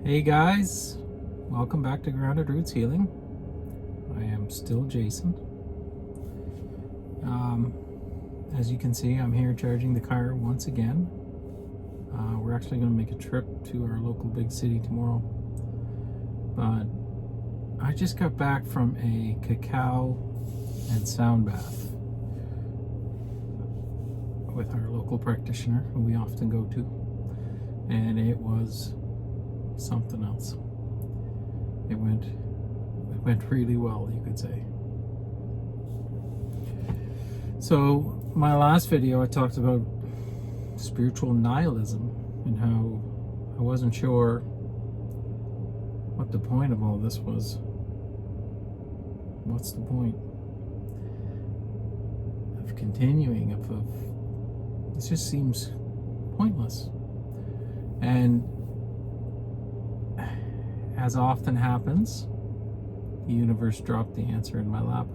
Hey guys, welcome back to Grounded Roots Healing. I am still Jason. As you can see, I'm here charging the car once again. We're actually going to make a trip to our local big city tomorrow. But I just got back from a cacao and sound bath with our local practitioner who we often go to. And it was something else. It went really well, you could say. So my last video I talked about spiritual nihilism and how I wasn't sure what the point of all this was. What's the point of continuing? It just seems pointless. And as often happens, the universe dropped the answer in my lap.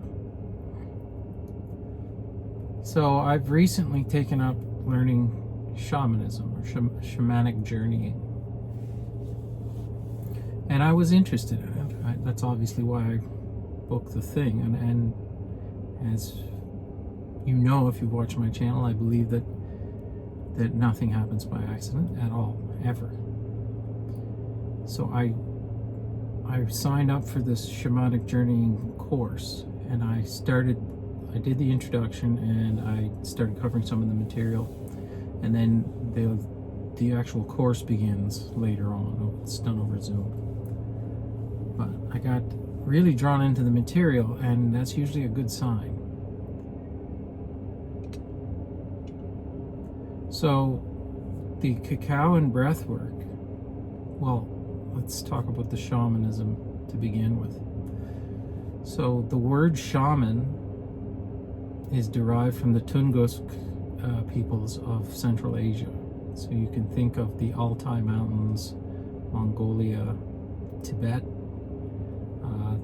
So I've recently taken up learning shamanism or shamanic journeying. And I was interested in it. That's obviously why I booked the thing. And as you know, if you've watched my channel, I believe that nothing happens by accident at all, ever. So I signed up for this shamanic journeying course, and I did the introduction, and I started covering some of the material, and then the actual course begins later on. It's done over Zoom. But I got really drawn into the material, and that's usually a good sign. So the cacao and breath work, well, let's talk about the shamanism to begin with. So the word shaman is derived from the Tungusk peoples of Central Asia. So you can think of the Altai Mountains, Mongolia, Tibet.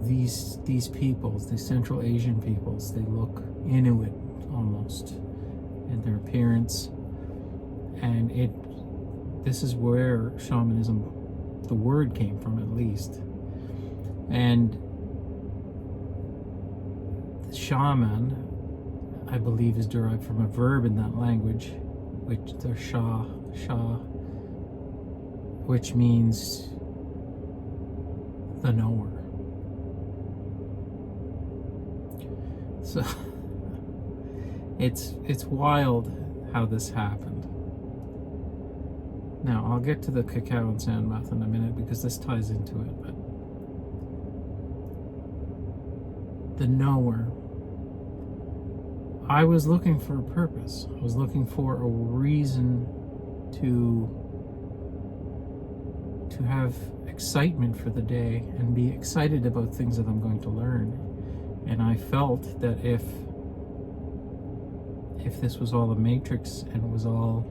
These peoples, the Central Asian peoples, they look Inuit almost in their appearance. And this is where shamanism, the word, came from, at least. And the shaman, I believe, is derived from a verb in that language, which means the knower. So it's wild how this happened. Now, I'll get to the cacao and sound bath in a minute because this ties into it, but the knower. I was looking for a purpose. I was looking for a reason to have excitement for the day and be excited about things that I'm going to learn. And I felt that if this was all a matrix and it was all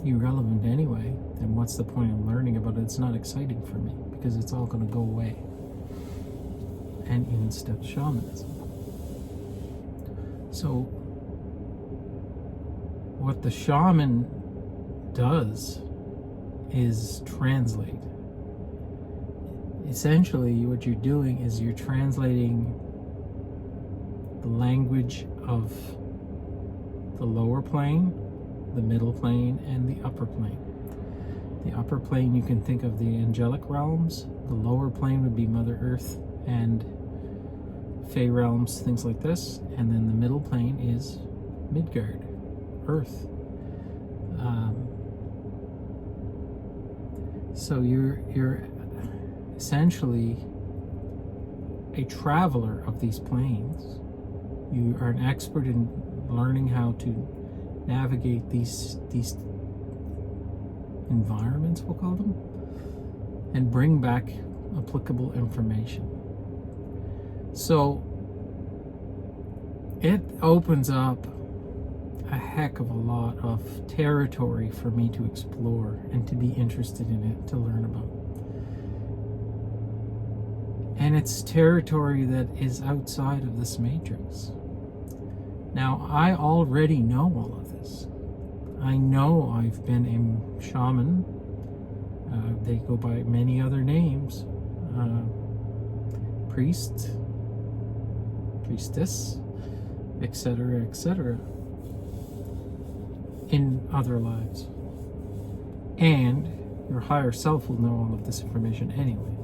irrelevant anyway, then what's the point of learning about it? It's not exciting for me because it's all going to go away. And in steps shamanism. So what the shaman does is translate. Essentially, what you're doing is you're translating the language of the lower plane, the middle plane, and the upper plane. The upper plane, you can think of the angelic realms. The lower plane would be Mother Earth and Fey realms, things like this. And then the middle plane is Midgard, Earth. So you're essentially a traveler of these planes. You are an expert in learning how to navigate these environments, we'll call them, and bring back applicable information. So it opens up a heck of a lot of territory for me to explore and to be interested in it, to learn about. And it's territory that is outside of this matrix. Now, I already know all of this. I know I've been a shaman They go by many other names. Priest, priestess, etc., etc., in other lives. And your higher self will know all of this information anyway.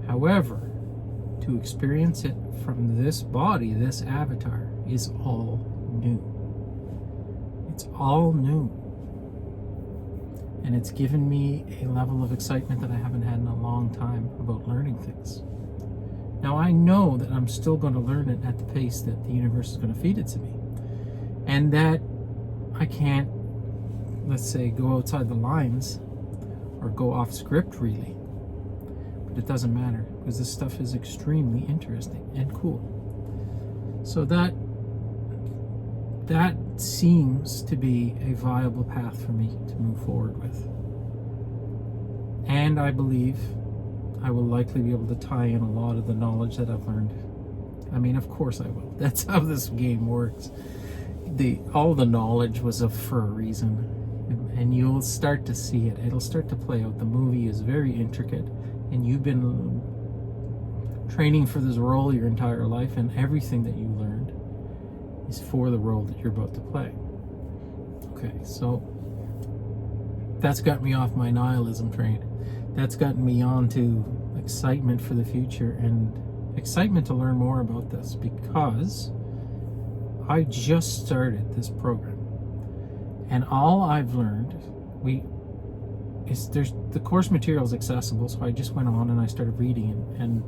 However, to experience it from this body, this avatar, is all new. It's all new. And it's given me a level of excitement that I haven't had in a long time about learning things. Now, I know that I'm still going to learn it at the pace that the universe is going to feed it to me. And that I can't, let's say, go outside the lines or go off script, really. But it doesn't matter, because this stuff is extremely interesting and cool. So that seems to be a viable path for me to move forward with. And I believe I will likely be able to tie in a lot of the knowledge that I've learned. I mean, of course I will. That's how this game works. All the knowledge was for a reason. And you'll start to see it. It'll start to play out. The movie is very intricate. And you've been training for this role your entire life, and everything that you learned is for the role that you're about to play. Okay, so that's got me off my nihilism train. That's gotten me on to excitement for the future and excitement to learn more about this, because I just started this program. And all I've learned, there's the course material is accessible, so I just went on and I started reading and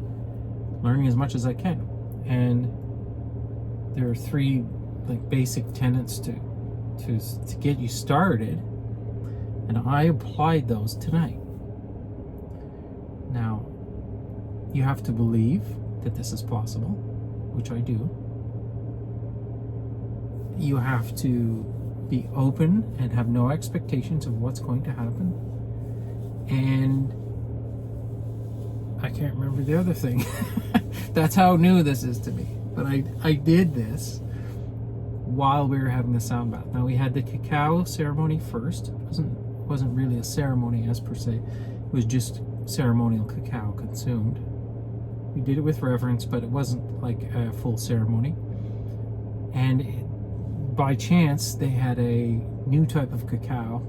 learning as much as I can. And there are 3 basic tenets to get you started, and I applied those tonight. Now, you have to believe that this is possible, which I do. You have to be open and have no expectations of what's going to happen. And I can't remember the other thing. That's how new this is to me. But I did this while we were having the sound bath. Now, we had the cacao ceremony first. It wasn't really a ceremony as per se. It was just ceremonial cacao consumed. We did it with reverence, but it wasn't like a full ceremony. And by chance, they had a new type of cacao.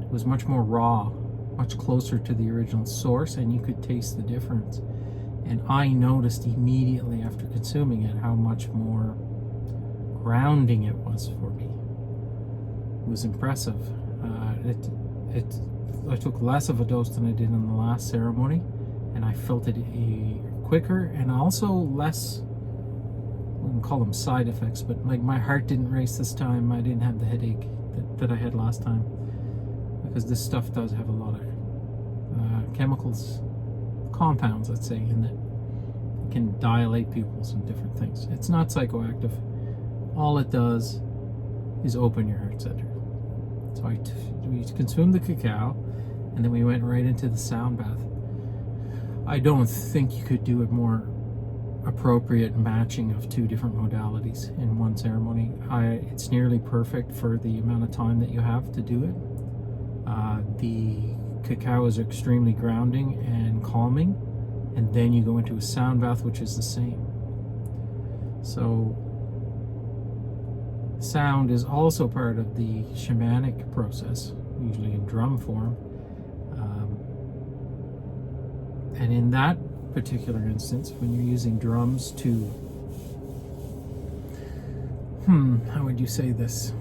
It was much more raw, much closer to the original source, and you could taste the difference. And I noticed immediately after consuming it how much more grounding it was for me. It was impressive. I took less of a dose than I did in the last ceremony, and I felt it quicker and also less, I wouldn't call them side effects, but my heart didn't race this time. I didn't have the headache that I had last time, because this stuff does have a lot of chemicals, compounds, let's say, in that can dilate pupils and different things. It's not psychoactive. All it does is open your heart center. So we consumed the cacao, and then we went right into the sound bath. I don't think you could do a more appropriate matching of 2 different modalities in one ceremony. It's nearly perfect for the amount of time that you have to do it. The cacao is extremely grounding and calming, and then you go into a sound bath, which is the same. So sound is also part of the shamanic process, usually in drum form. And in that particular instance, when you're using drums to, how would you say this?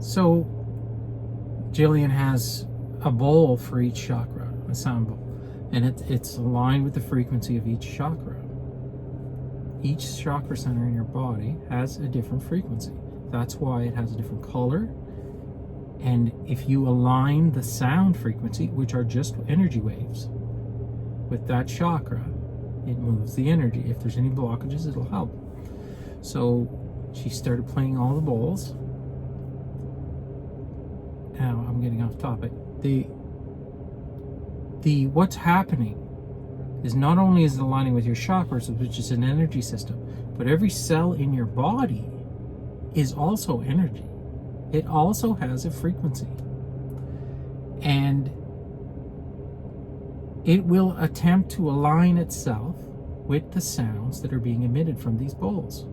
So Jillian has a bowl for each chakra, a sound bowl, and it's aligned with the frequency of each chakra. Each chakra center in your body has a different frequency. That's why it has a different color. And if you align the sound frequency, which are just energy waves, with that chakra, it moves the energy. If there's any blockages, it'll help. So she started playing all the bowls. Now I'm getting off topic. What's happening is not only is it aligning with your chakras, which is an energy system, but every cell in your body is also energy. It also has a frequency. And it will attempt to align itself with the sounds that are being emitted from these bowls.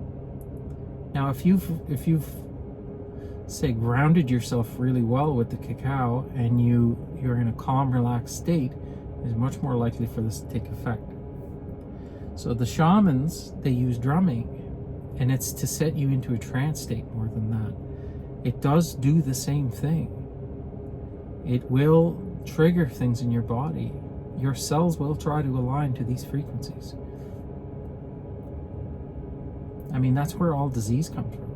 Now, if you've say grounded yourself really well with the cacao and you're in a calm, relaxed state, it's much more likely for this to take effect. So the shamans, they use drumming, and it's to set you into a trance state more than that. It does do the same thing. It will trigger things in your body. Your cells will try to align to these frequencies. I mean, that's where all disease comes from.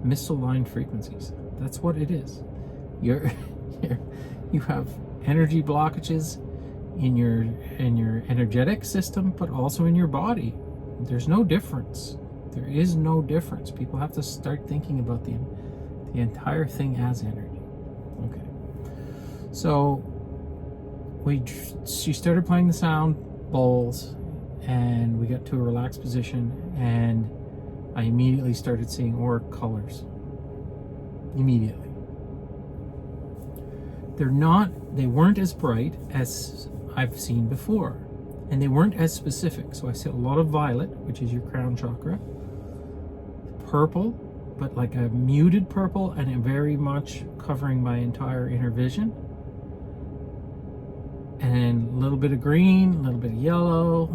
Misaligned frequencies. That's what it is. You have energy blockages in your energetic system, but also in your body. There's no difference. There is no difference. People have to start thinking about the entire thing as energy. Okay. So she started playing the sound bowls, and we got to a relaxed position, and I immediately started seeing auric colors. Immediately. They weren't as bright as I've seen before, and they weren't as specific. So I see a lot of violet, which is your crown chakra, purple, but like a muted purple, and it very much covering my entire inner vision, and a little bit of green, a little bit of yellow,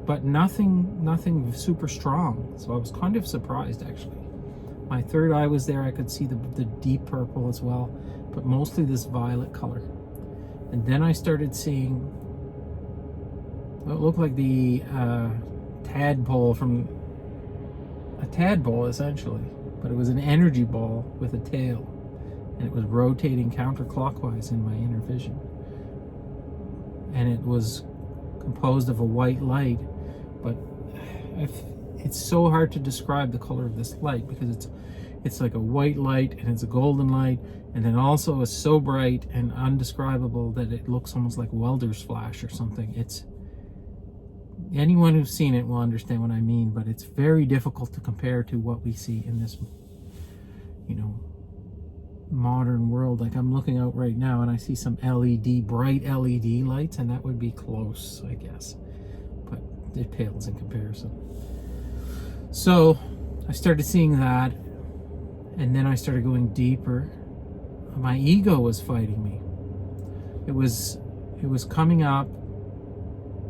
but nothing super strong. So I was kind of surprised, actually. My third eye was there. I could see the deep purple as well, but mostly this violet color. And then I started seeing what looked like the tadpole from a tadpole, essentially, but it was an energy ball with a tail, and it was rotating counterclockwise in my inner vision. And it was composed of a white light, but it's so hard to describe the color of this light, because it's like a white light, and it's a golden light, and then also it's so bright and undescribable that it looks almost like welder's flash or something. It's anyone who's seen it will understand what I mean, but it's very difficult to compare to what we see in this, modern world. Like, I'm looking out right now and I see some bright LED lights, and that would be close, I guess, but it pales in comparison. So I started seeing that, and then I started going deeper. My ego was fighting me. It was coming up.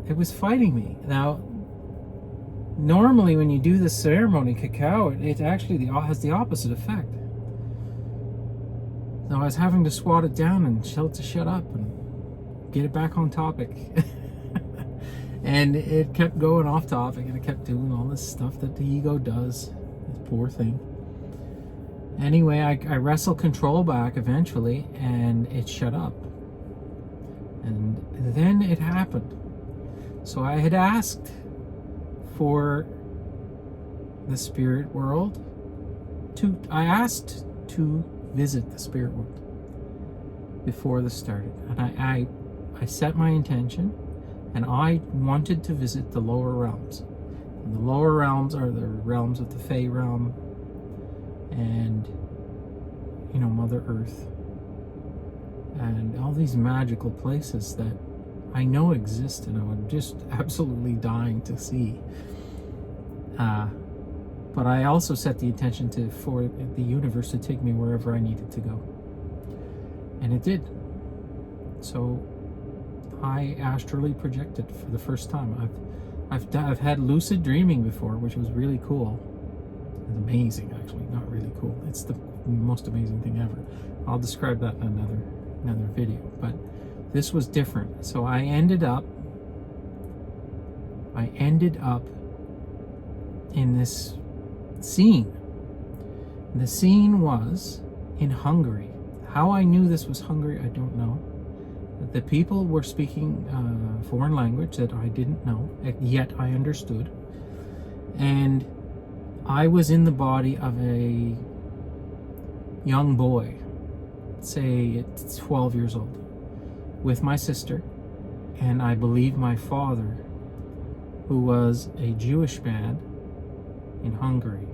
It was fighting me. Now, normally when you do this ceremony, cacao, it actually has the opposite effect. So I was having to swat it down and tell it to shut up and get it back on topic. And it kept going off topic, and it kept doing all this stuff that the ego does. This poor thing. Anyway, I wrestled control back eventually, and it shut up. And then it happened. So I had asked for the spirit world I asked to visit the spirit world before this started, and I set my intention, and I wanted to visit the lower realms. And the lower realms are the realms of the Fey realm and Mother Earth and all these magical places that I know exist, and I'm just absolutely dying to see. But I also set the intention for the universe to take me wherever I needed to go, and it did. So I astrally projected for the first time. I've had lucid dreaming before, which was really cool. It's amazing, actually. Not really cool. It's the most amazing thing ever. I'll describe that in another video. But this was different. So I ended up in this scene. And the scene was in Hungary. How I knew this was Hungary, I don't know. The people were speaking foreign language that I didn't know, yet I understood. And I was in the body of a young boy, say 12 years old, with my sister, and I believe my father, who was a Jewish man in Hungary.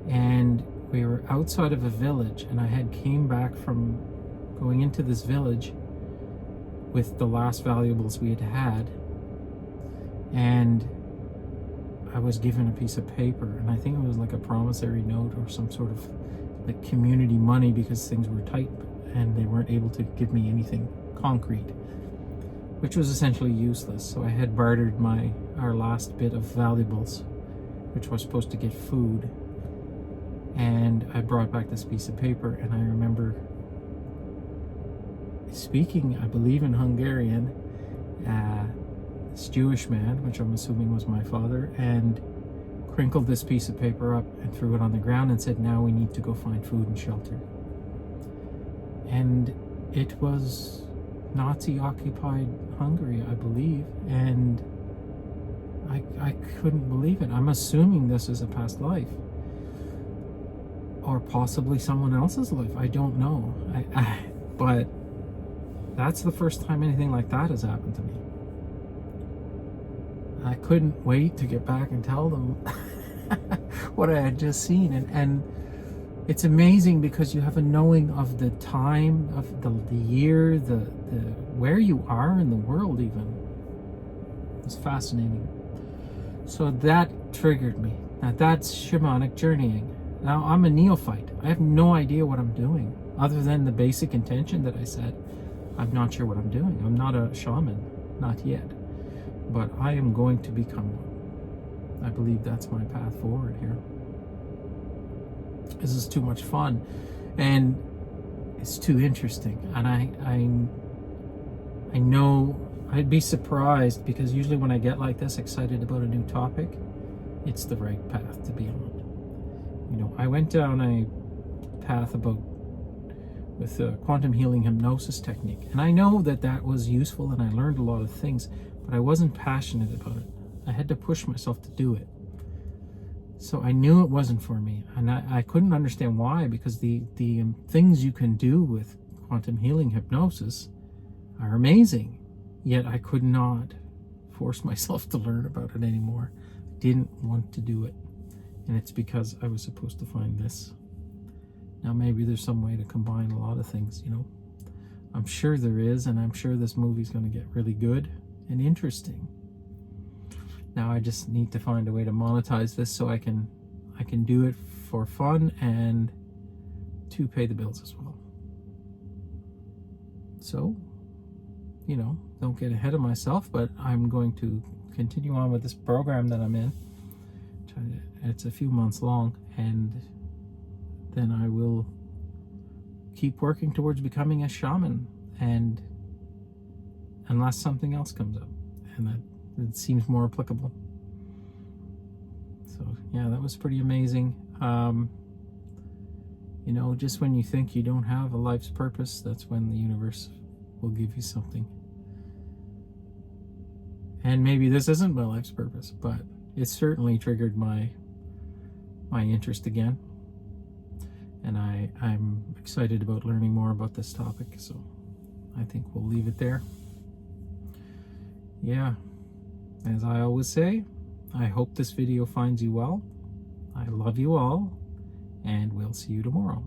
And we were outside of a village, and I had came back from going into this village with the last valuables we had had, and I was given a piece of paper, and I think it was like a promissory note or some sort of like community money, because things were tight and they weren't able to give me anything concrete, which was essentially useless. So I had bartered our last bit of valuables, which was supposed to get food, and I brought back this piece of paper. And I remember speaking, I believe in Hungarian, this Jewish man, which I'm assuming was my father, and crinkled this piece of paper up and threw it on the ground and said, "Now we need to go find food and shelter." And it was Nazi-occupied Hungary, I believe, and I couldn't believe it. I'm assuming this is a past life, or possibly someone else's life. I don't know. But that's the first time anything like that has happened to me. I couldn't wait to get back and tell them what I had just seen, and it's amazing because you have a knowing of the time, of the year, the where you are in the world even. It's fascinating. So that triggered me. Now that's shamanic journeying. Now I'm a neophyte. I have no idea what I'm doing, other than the basic intention that I said. I'm not sure what I'm doing. I'm not a shaman, not yet. But I am going to become one. I believe that's my path forward here. This is too much fun, and it's too interesting. And I know I'd be surprised, because usually when I get like this, excited about a new topic, it's the right path to be on. You know, I went down a path with a quantum healing hypnosis technique, and I know that was useful, and I learned a lot of things, but I wasn't passionate about it. I had to push myself to do it. So I knew it wasn't for me, and I couldn't understand why, because the things you can do with quantum healing hypnosis are amazing, yet I could not force myself to learn about it anymore. I didn't want to do it, and it's because I was supposed to find this. Now maybe there's some way to combine a lot of things, you know. I'm sure there is, and I'm sure this movie's going to get really good and interesting. Now I just need to find a way to monetize this so I can do it for fun and to pay the bills as well. So, you know, don't get ahead of myself, but I'm going to continue on with this program that I'm in. It's a few months long, and then I will keep working towards becoming a shaman, and unless something else comes up and that it seems more applicable. So yeah, that was pretty amazing. You know, just when you think you don't have a life's purpose, that's when the universe will give you something. And maybe this isn't my life's purpose, but it certainly triggered my interest again. And I'm excited about learning more about this topic, so I think we'll leave it there. Yeah, as I always say, I hope this video finds you well. I love you all, and we'll see you tomorrow.